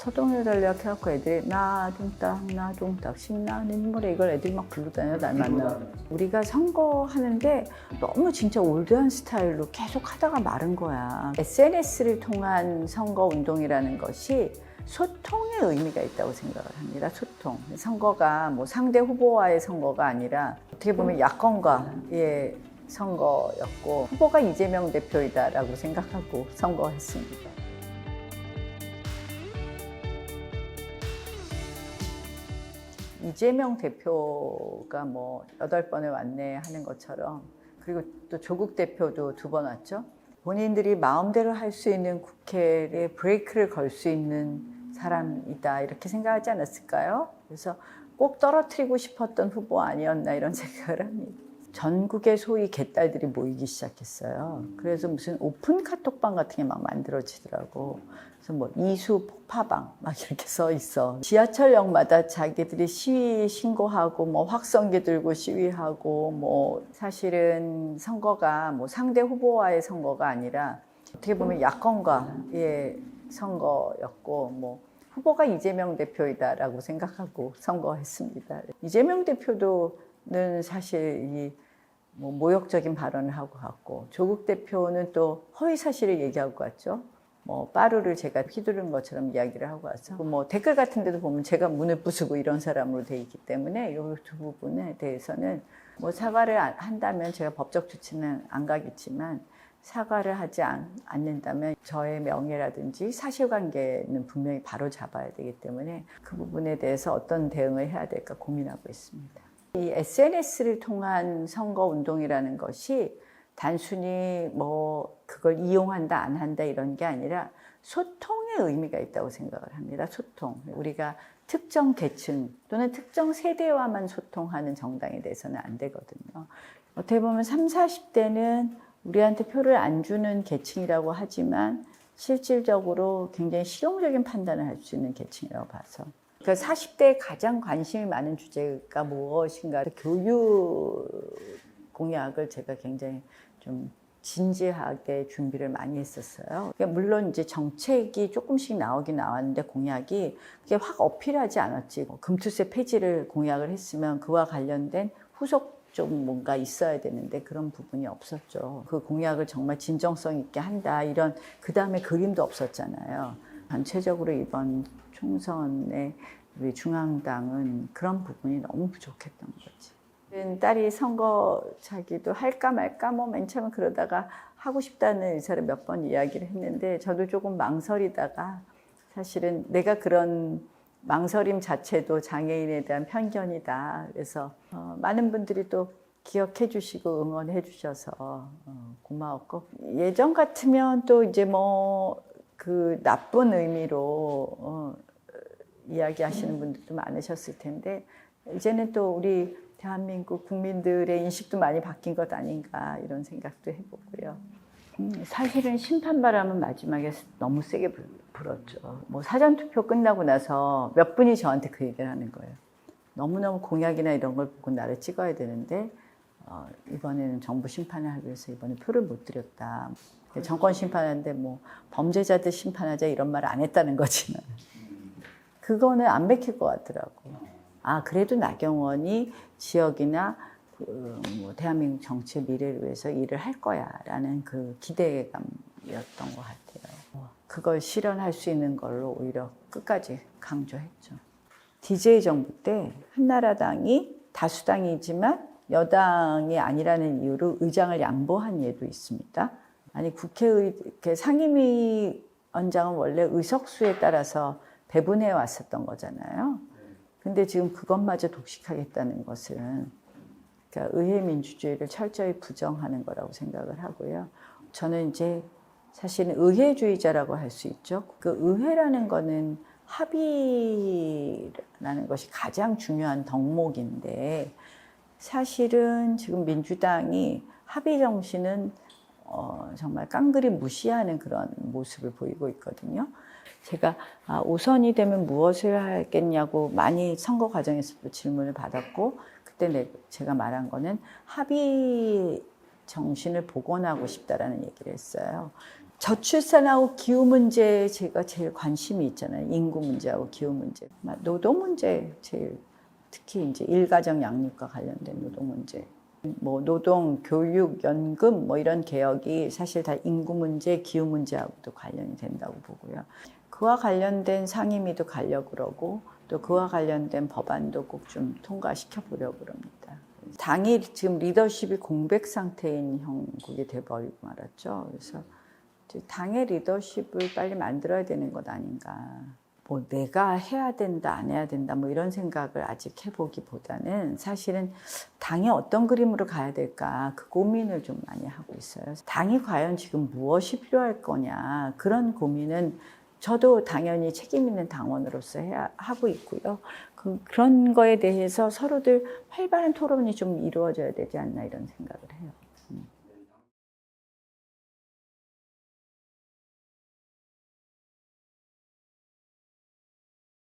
서동해달라 해갖고 애들이 나둥딱 신나는 노래 이걸 애들이 막 부르다녀 날 만나. 우리가 선거하는데 너무 진짜 올드한 스타일로 계속 하다가 마른 거야. SNS를 통한 선거운동이라는 것이 소통의 의미가 있다고 생각을 합니다. 소통. 선거가 뭐 상대 후보와의 선거가 아니라 어떻게 보면 야권과의 선거였고 후보가 이재명 대표이다라고 생각하고 선거했습니다. 이재명 대표가 뭐 8번을 왔네 하는 것처럼, 그리고 또 조국 대표도 2번 왔죠. 본인들이 마음대로 할 수 있는 국회에 브레이크를 걸 수 있는 사람이다 이렇게 생각하지 않았을까요? 그래서 꼭 떨어뜨리고 싶었던 후보 아니었나 이런 생각을 합니다. 전국의 소위 개딸들이 모이기 시작했어요. 그래서 무슨 오픈 카톡방 같은 게 막 만들어지더라고. 그래서 뭐 이수 폭파방 막 이렇게 써 있어. 지하철역마다 자기들이 시위 신고하고 뭐 확성기 들고 시위하고, 뭐 사실은 선거가 뭐 상대 후보와의 선거가 아니라 어떻게 보면 야권과의 선거였고, 뭐 후보가 이재명 대표이다라고 생각하고 선거했습니다. 이재명 대표도는 사실 뭐 모욕적인 발언을 하고 갔고, 조국 대표는 또 허위 사실을 얘기하고 갔죠. 뭐 빠루를 제가 휘두른 것처럼 이야기를 하고 와서 뭐 댓글 같은 데도 보면 제가 문을 부수고 이런 사람으로 돼 있기 때문에 이 두 부분에 대해서는 뭐 사과를 한다면 제가 법적 조치는 안 가겠지만, 사과를 하지 않는다면 저의 명예라든지 사실관계는 분명히 바로 잡아야 되기 때문에 그 부분에 대해서 어떤 대응을 해야 될까 고민하고 있습니다. 이 SNS를 통한 선거운동이라는 것이 단순히 뭐 그걸 이용한다 안 한다 이런 게 아니라 소통의 의미가 있다고 생각을 합니다. 소통. 우리가 특정 계층 또는 특정 세대와만 소통하는 정당이 돼서는 안 되거든요. 어떻게 보면 30, 40대는 우리한테 표를 안 주는 계층이라고 하지만 실질적으로 굉장히 실용적인 판단을 할 수 있는 계층이라고 봐서. 그러니까 40대에 가장 관심이 많은 주제가 무엇인가, 교육 공약을 제가 굉장히 좀 진지하게 준비를 많이 했었어요. 그러니까 물론 이제 정책이 조금씩 나오긴 나왔는데 공약이 그게 확 어필하지 않았지. 금투세 폐지를 공약을 했으면 그와 관련된 후속 좀 뭔가 있어야 되는데 그런 부분이 없었죠. 그 공약을 정말 진정성 있게 한다 이런 그 다음에 그림도 없었잖아요. 전체적으로 이번 총선에 우리 중앙당은 그런 부분이 너무 부족했던 거지. 딸이 선거 자기도 할까 말까 뭐 맨 처음에 그러다가 하고 싶다는 의사를 몇 번 이야기를 했는데 저도 조금 망설이다가, 사실은 내가 그런 망설임 자체도 장애인에 대한 편견이다. 그래서 많은 분들이 또 기억해 주시고 응원해 주셔서 고마웠고, 예전 같으면 또 이제 뭐 그 나쁜 의미로 이야기하시는 분들도 많으셨을 텐데, 이제는 또 우리 대한민국 국민들의 인식도 많이 바뀐 것 아닌가 이런 생각도 해보고요. 사실은 심판바람은 마지막에 너무 세게 불었죠. 뭐 사전투표 끝나고 나서 몇 분이 저한테 그 얘기를 하는 거예요. 너무너무 공약이나 이런 걸 보고 나를 찍어야 되는데 이번에는 정부 심판을 하기 위해서 이번에 표를 못 드렸다. 정권 심판하는데 뭐 범죄자들 심판하자 이런 말 안 했다는 거지만 그거는 안 맥힐 것 같더라고. 아, 그래도 나경원이 지역이나 뭐 대한민국 정치의 미래를 위해서 일을 할 거야라는 그 기대감이었던 것 같아요. 그걸 실현할 수 있는 걸로 오히려 끝까지 강조했죠. DJ 정부 때 한나라당이 다수당이지만 여당이 아니라는 이유로 의장을 양보한 예도 있습니다. 아니 국회의 상임위원장은 원래 의석수에 따라서 배분해 왔었던 거잖아요. 근데 지금 그것마저 독식하겠다는 것은 그러니까 의회 민주주의를 철저히 부정하는 거라고 생각을 하고요. 저는 이제 사실은 의회주의자라고 할 수 있죠. 그 의회라는 거는 합의라는 것이 가장 중요한 덕목인데, 사실은 지금 민주당이 합의 정신은 정말 깡그리 무시하는 그런 모습을 보이고 있거든요. 제가 5선이 되면 무엇을 하겠냐고 많이 선거 과정에서도 질문을 받았고, 그때 제가 말한 거는 합의 정신을 복원하고 싶다라는 얘기를 했어요. 저출산하고 기후 문제에 제가 제일 관심이 있잖아요. 인구 문제하고 기후 문제. 노동 문제 제일 특히 이제 일가정 양육과 관련된 노동 문제. 뭐 노동, 교육, 연금 뭐 이런 개혁이 사실 다 인구 문제, 기후 문제하고도 관련이 된다고 보고요. 그와 관련된 상임위도 가려고 그러고 또 그와 관련된 법안도 꼭 좀 통과시켜 보려고 그럽니다. 당이 지금 리더십이 공백 상태인 형국이 돼버리고 말았죠. 그래서 당의 리더십을 빨리 만들어야 되는 것 아닌가. 뭐 내가 해야 된다, 안 해야 된다, 뭐 이런 생각을 아직 해보기보다는 사실은 당이 어떤 그림으로 가야 될까 그 고민을 좀 많이 하고 있어요. 당이 과연 지금 무엇이 필요할 거냐 그런 고민은 저도 당연히 책임 있는 당원으로서 하고 있고요. 그런 거에 대해서 서로들 활발한 토론이 좀 이루어져야 되지 않나 이런 생각을 해요.